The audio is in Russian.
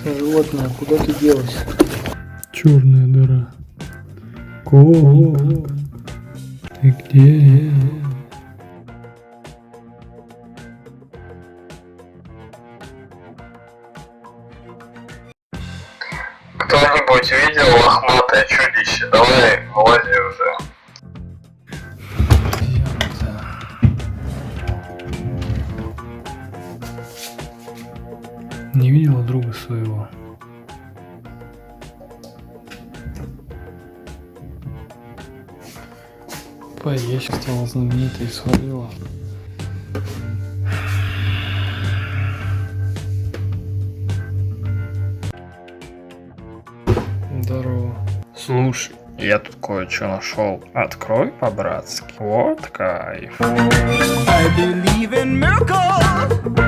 Животное, куда ты делась? Черная дыра. Колобок, ты где? Кто-нибудь видел лохматое чудище? Давай, вылази уже. Не видела друга своего. Поесть стала знаменитой и свалила. Здорово. Слушай, я тут кое-что нашел. Открой по-братски. Вот кайф. I believe in miracles.